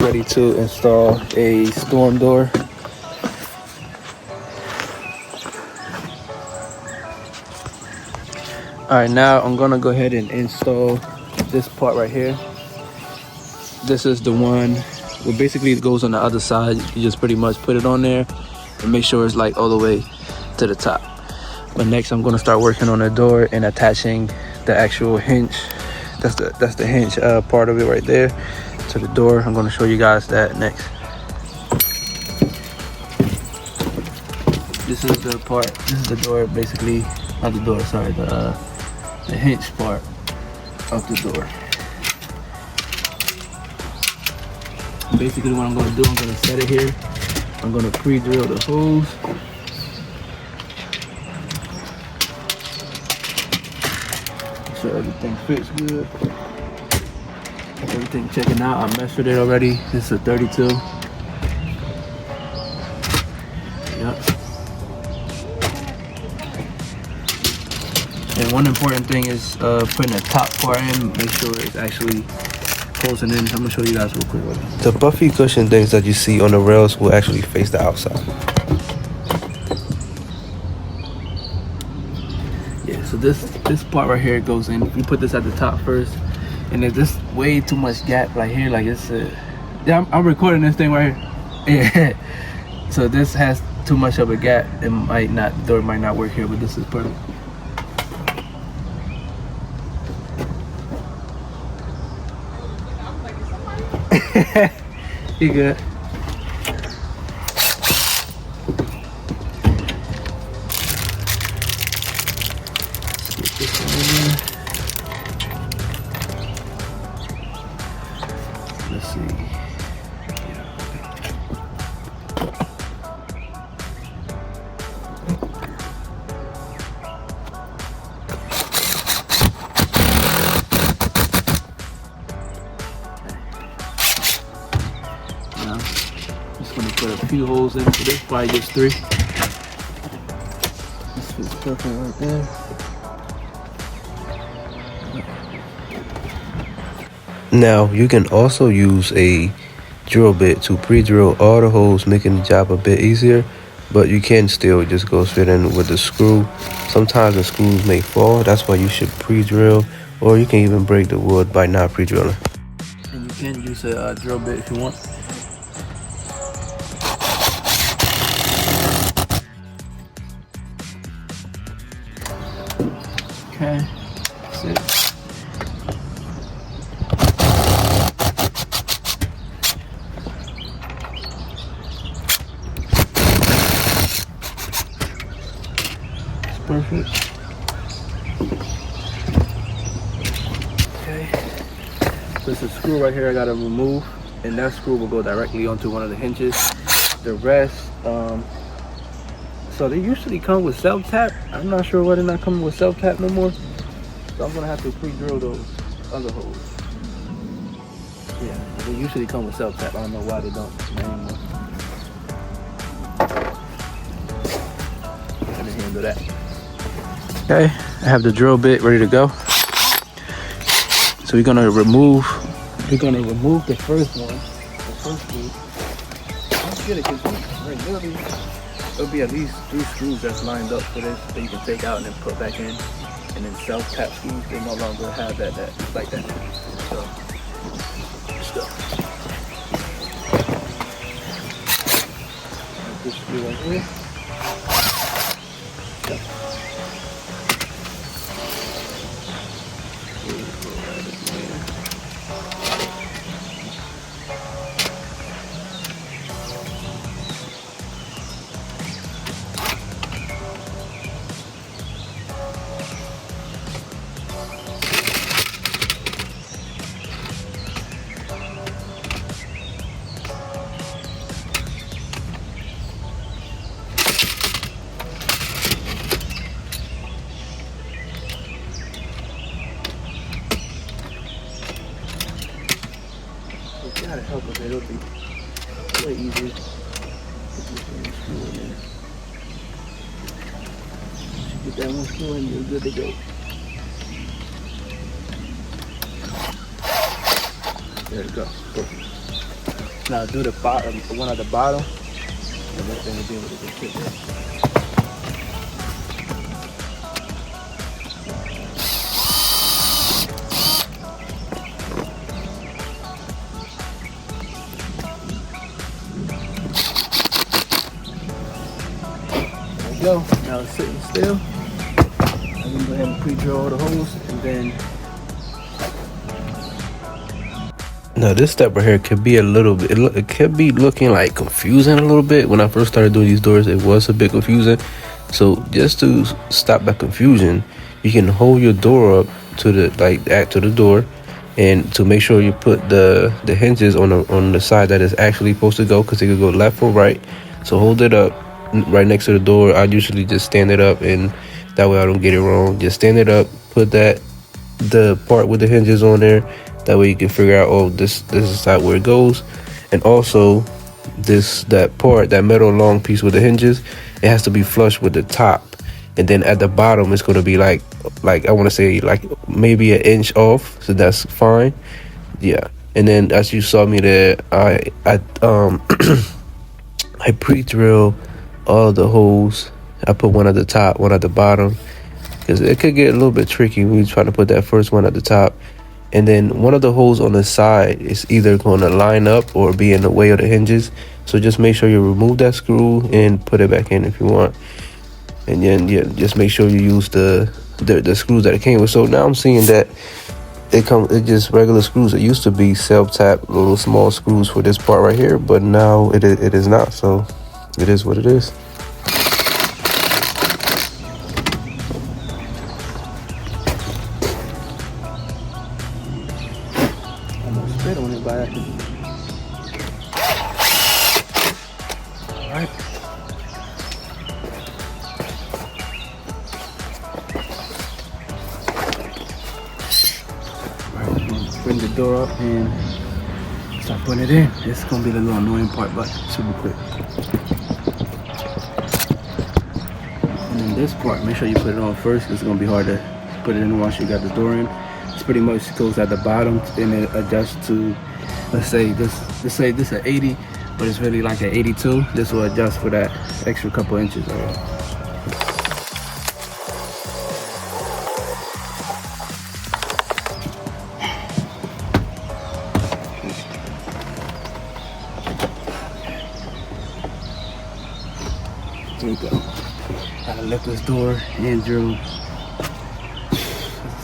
Ready to install a storm door. Alright, now I'm gonna go ahead and install this part right here. This is the one, well, basically it goes on the other side. You just pretty much put it on there and make sure it's like all the way to the top. But next I'm gonna start working on the door and attaching the actual hinge. That's the hinge part of it right there to the door. I'm gonna show you guys that next. This is the part, this is the door, basically, not the door, sorry, the hinge part of the door. Basically what I'm gonna do, I'm gonna set it here. I'm gonna pre-drill the holes. Make sure everything fits good. Everything checking out, I measured it already. This is a 32. Yep. And one important thing is putting the top part in, make sure it's actually closing in. I'm gonna show you guys real quick. The puffy cushion things that you see on the rails will actually face the outside. Yeah, so this part right here goes in. You put this at the top first, and there's this way too much gap right here. Like it's yeah, I'm recording this thing right here. Yeah. So this has too much of a gap. It might not, the door might not work here, but this is perfect. You good? Let's get this one in there. Let's see. Just gonna put a few holes in for this, probably just 3. This fits perfect right there. Now, you can also use a drill bit to pre-drill all the holes, making the job a bit easier, but you can still just go straight in with the screw. Sometimes the screws may fall, that's why you should pre-drill, or you can even break the wood by not pre-drilling. And you can use a drill bit if you want. Okay, that's it. It's perfect. Okay, there's a screw right here I gotta remove, and that screw will go directly onto one of the hinges. The rest, so they usually come with self-tap. I'm not sure why they're not coming with self-tap no more. So I'm gonna have to pre-drill those other holes. Yeah, they usually come with self-tap. I don't know why they don't anymore. Let me handle that. Okay, I have the drill bit ready to go. So we're gonna remove the first one, the first screw. Let's get it, cause literally there'll be at least 3 screws that's lined up for this that you can take out and then put back in. And then self-tap screws, they no longer have that like that. So, let's go. This screw right here. Yeah. Gotta help with it, it'll be way easier. Get that one screw in, you're good to go. There we go. Perfect. Now do the bottom, the one at the bottom, and then we'll be able to get fit. There we go. Now it's sitting still. I'm gonna go ahead and pre-drill all the holes, and then. Now this step right here could be a little bit, it could be looking like confusing a little bit. When I first started doing these doors, it was a bit confusing. So just to stop that confusion, you can hold your door up to the door, and to make sure you put the hinges on the side that is actually supposed to go, because it could go left or right. So hold it up right next to the door. I usually just stand it up, and that way I don't get it wrong. Just stand it up, put the part with the hinges on there. That way you can figure out, oh, this is how where it goes. And also that metal long piece with the hinges, it has to be flush with the top. And then at the bottom it's going to be like I want to say like maybe an inch off, so that's fine. Yeah. And then as you saw me there, I I pre-drill all the holes. I put one at the top, one at the bottom, because it could get a little bit tricky when you try to put that first one at the top. And then one of the holes on the side is either going to line up or be in the way of the hinges. So just make sure you remove that screw and put it back in if you want. And then just make sure you use the screws that it came with. So now I'm seeing that it just regular screws. It used to be self-tap little small screws for this part right here, but now it is not. So it is what it is. On it by accident. Alright. Bring the door up and start putting it in. This is gonna be the little annoying part, but it should be quick. And then this part, make sure you put it on first. It's gonna be hard to put it in once you got the door in. It's pretty much goes at the bottom, and it adjusts to, let's say this is 80, but it's really like an 82. This will adjust for that extra couple inches. There we go. Gotta lift this door and drill.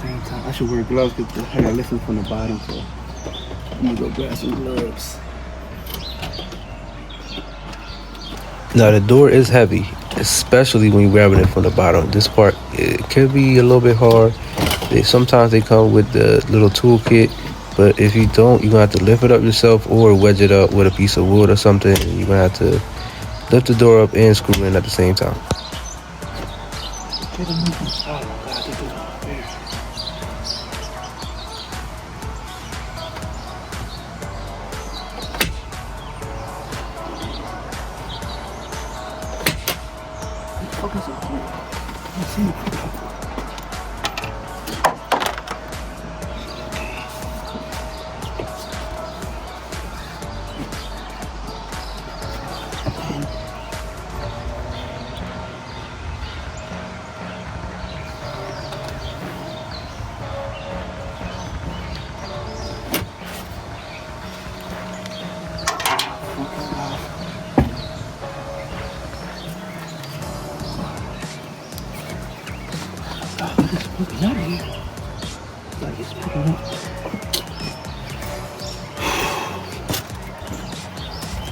Same time. I should wear gloves because I gotta listen from the bottom, so I'm gonna go grab some gloves. Now the door is heavy, especially when you're grabbing it from the bottom. This part, it can be a little bit hard. Sometimes they come with the little toolkit, but if you don't, you're gonna have to lift it up yourself or wedge it up with a piece of wood or something. And you're gonna have to lift the door up and screw in at the same time.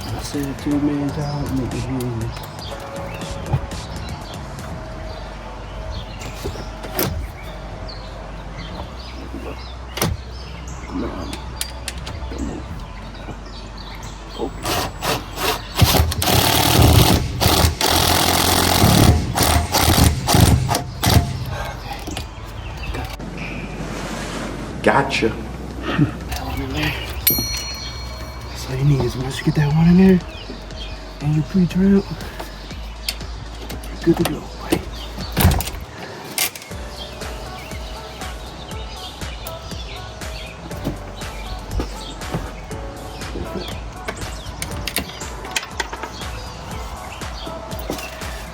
I said 2 man's out, make it hands. Come on. Gotcha. That one in there. That's all you need is once you get that one in there and you pre-drill, you're good to go.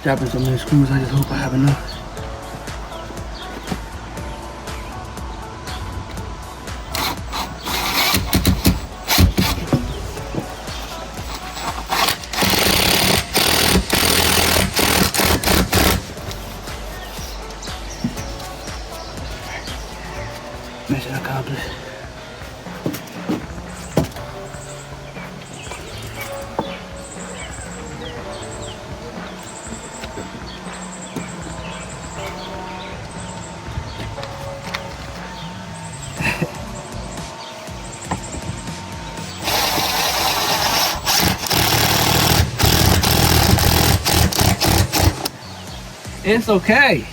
Dropping so many screws, I just hope I have enough. Mission accomplished. It's okay.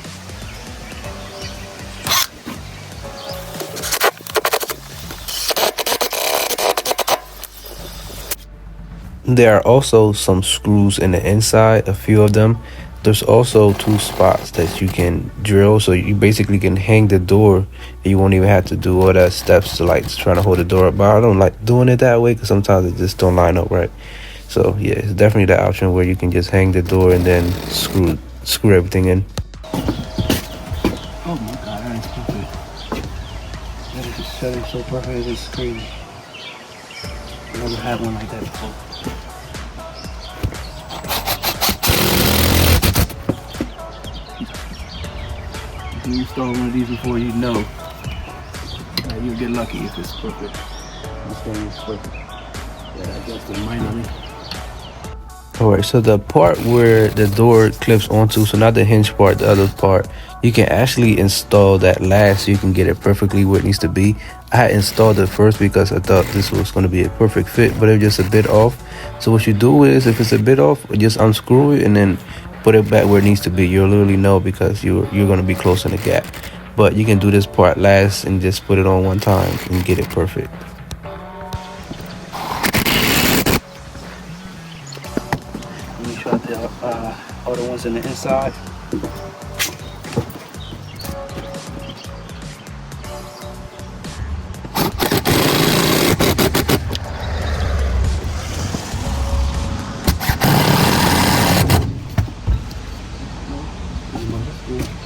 There are also some screws in the inside, a few of them. There's also 2 spots that you can drill, so you basically can hang the door and you won't even have to do all that steps to like trying to hold the door up. But I don't like doing it that way because sometimes it just don't line up right. So yeah, it's definitely the option where you can just hang the door and then screw everything in. Oh my god, that is perfect. That is just setting so perfect, it's crazy. I never had one like that before. If you install one of these before, you know that you'll get lucky if it's perfect. This thing is perfect. Yeah, I guess the minor. Alright, so the part where the door clips onto, so not the hinge part, the other part, you can actually install that last so you can get it perfectly where it needs to be. I had installed it first because I thought this was going to be a perfect fit, but it was just a bit off. So what you do is, if it's a bit off, just unscrew it and then put it back where it needs to be. You'll literally know because you're going to be closing the gap. But you can do this part last and just put it on one time and get it perfect. Let me try the other ones in the inside.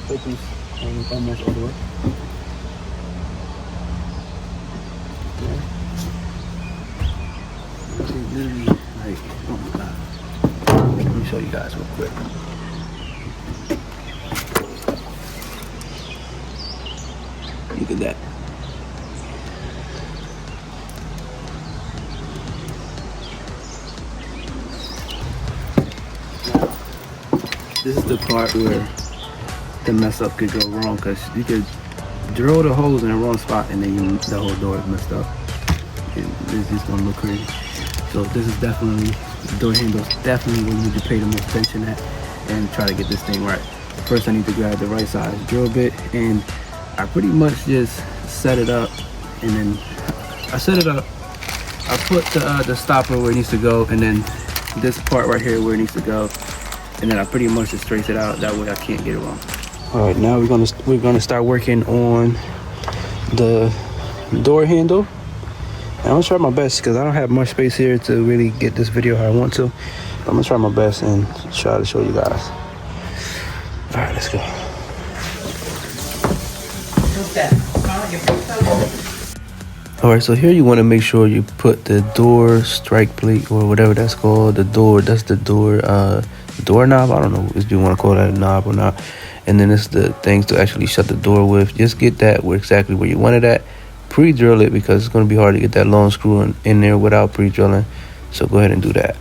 Opens almost all the way. Literally, like, oh my god. Let me show you guys real quick. Look at that. This is the part where the mess up could go wrong, because you could drill the holes in the wrong spot and then the whole door is messed up. And it's just gonna look crazy. So this is definitely, the door handles definitely where you need to pay the most attention at and try to get this thing right. First I need to grab the right size drill bit, and I pretty much just set it up, and then I set it up. I put the stopper where it needs to go, and then this part right here where it needs to go, and then I pretty much just trace it out. That way I can't get it wrong. All right, now we're gonna start working on the door handle. And I'm gonna try my best because I don't have much space here to really get this video how I want to. I'm gonna try my best and try to show you guys. All right, let's go. All right, so here you want to make sure you put the door strike plate or whatever that's called. The door, that's the door doorknob. I don't know if you want to call that a knob or not. And then it's the things to actually shut the door with. Just get that exactly where you want it at. Pre-drill it because it's going to be hard to get that long screw in there without pre-drilling. So go ahead and do that.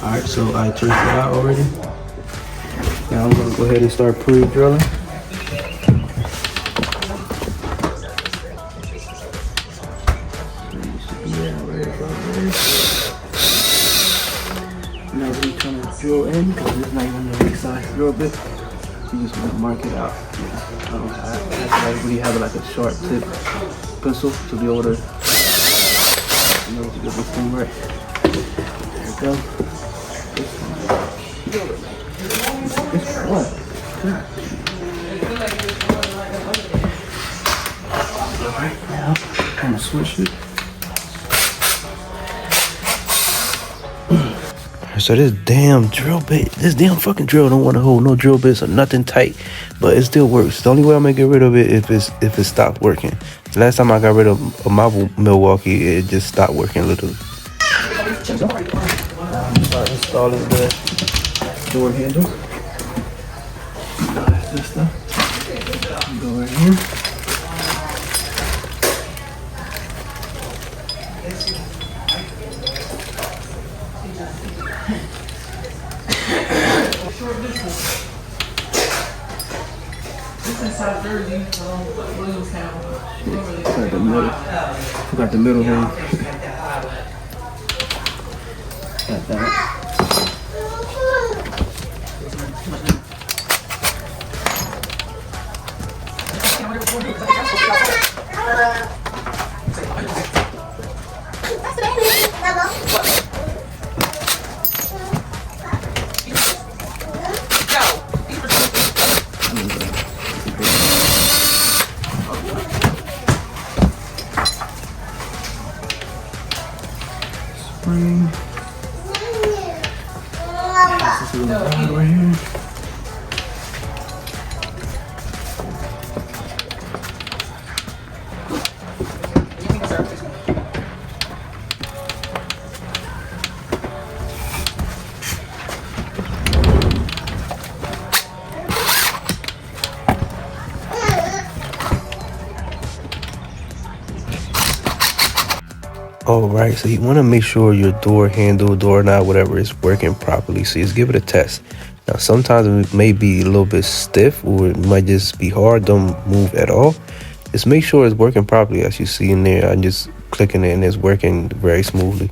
Alright, so I traced it out already. Now I'm gonna go ahead and start pre-drilling. Now we're trying to drill in because it's not even the right size drill bit. You just want to mark it out. I really have like a sharp tip pencil to be able to, to get this thing right. There we go. It's what? Right now, I'm gonna switch it. So this damn drill bit, this damn fucking drill don't want to hold no drill bits or nothing tight, but it still works. The only way I'm gonna get rid of it if it stopped working. Last time I got rid of my Milwaukee, it just stopped working literally. Start installing the door handle. This stuff. Go right here. Got the middle hole. Got that. Spring. This is right here. Alright, so you want to make sure your door handle, doorknob, whatever is working properly. So just give it a test. Now sometimes it may be a little bit stiff or it might just be hard, don't move at all. Just make sure it's working properly. As you see in there, I'm just clicking it and it's working very smoothly.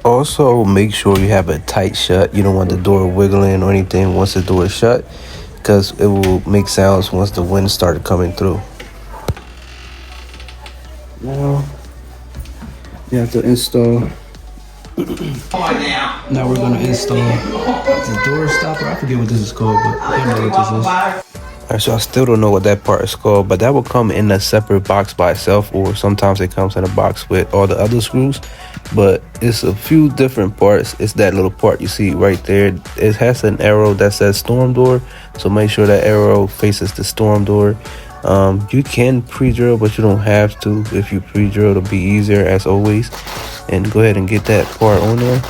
Also, make sure you have it tight shut. You don't want the door wiggling or anything once the door is shut, because it will make sounds once the wind started coming through. Now you have to install. Now we're gonna install the door stopper. I forget what this is called, but you know what this is. Alright, so I still don't know what that part is called, but that will come in a separate box by itself, or sometimes it comes in a box with all the other screws. But it's a few different parts. It's that little part you see right there. It has an arrow that says storm door, so make sure that arrow faces the storm door. You can pre-drill, but you don't have to. If you pre-drill, it'll be easier as always. And go ahead and get that part on there.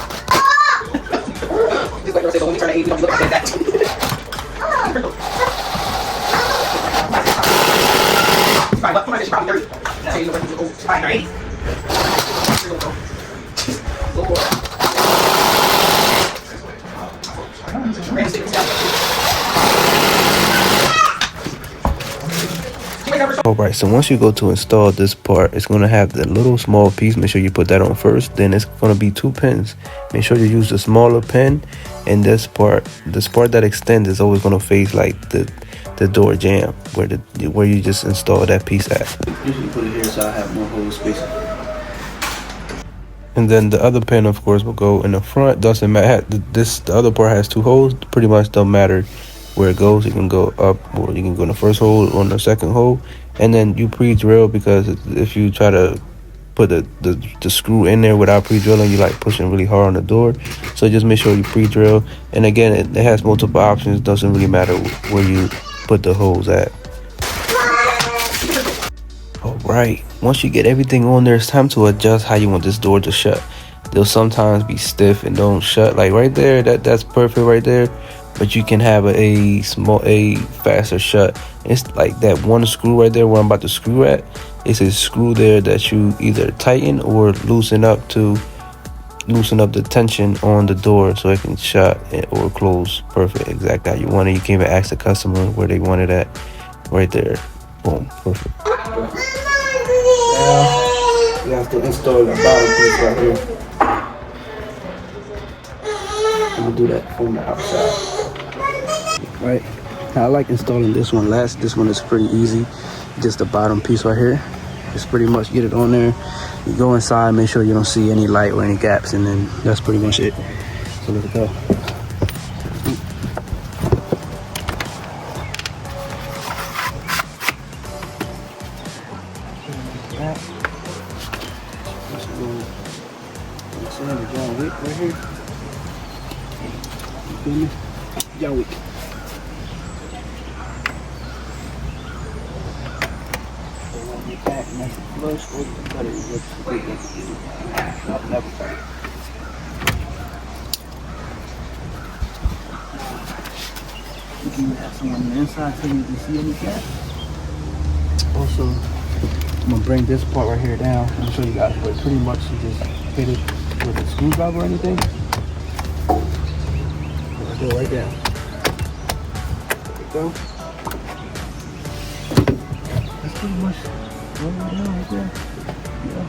Alright, so once you go to install this part, it's going to have the little small piece. Make sure you put that on first. Then it's going to be 2 pins. Make sure you use the smaller pin. And this part that extends is always going to face like the door jamb where you just install that piece at. Usually put it here so I have more hole space. And then the other pin, of course, will go in the front. Doesn't matter. The other part has 2 holes. Pretty much don't matter where it goes. You can go up, or you can go in the first hole or in the second hole. And then you pre-drill, because if you try to put the screw in there without pre-drilling, you like pushing really hard on the door. So just make sure you pre-drill. And again, it has multiple options. It doesn't really matter where you put the holes at. Alright, once you get everything on there, it's time to adjust how you want this door to shut. They'll sometimes be stiff and don't shut. Like right there, that's perfect right there. But you can have a faster shut. It's like that one screw right there where I'm about to screw at. It's a screw there that you either tighten or loosen up the tension on the door so it can shut or close perfect, exactly how you want it. You can even ask the customer where they want it at. Right there. Boom, perfect. Now you have to install the bottom piece right here. gonna do that from the outside. Right. Now I like installing this one last. This one is pretty easy. Just the bottom piece right here. Just pretty much get it on there. You go inside, make sure you don't see any light or any gaps, and then that's pretty much it. So let's go. John Wick right here. You feel me? John Wick. Back nice and flush, or you can cut it with never cut it. You can have someone on the inside so you can see any gap. Also, I'm gonna bring this part right here down. I'm show you guys, but pretty much you just hit it with a screwdriver or anything. Let's go right down. There we go. That's pretty much right down right there. Yeah.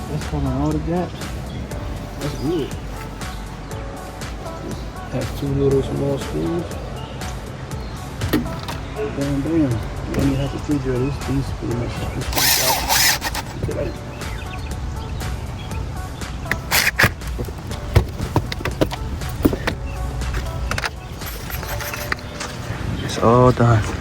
That's covering all the gaps. That's good. Just have two little small screws. Bam, bam. Then you have to pre-drill this piece pretty much. This piece out. Okay. It's all done.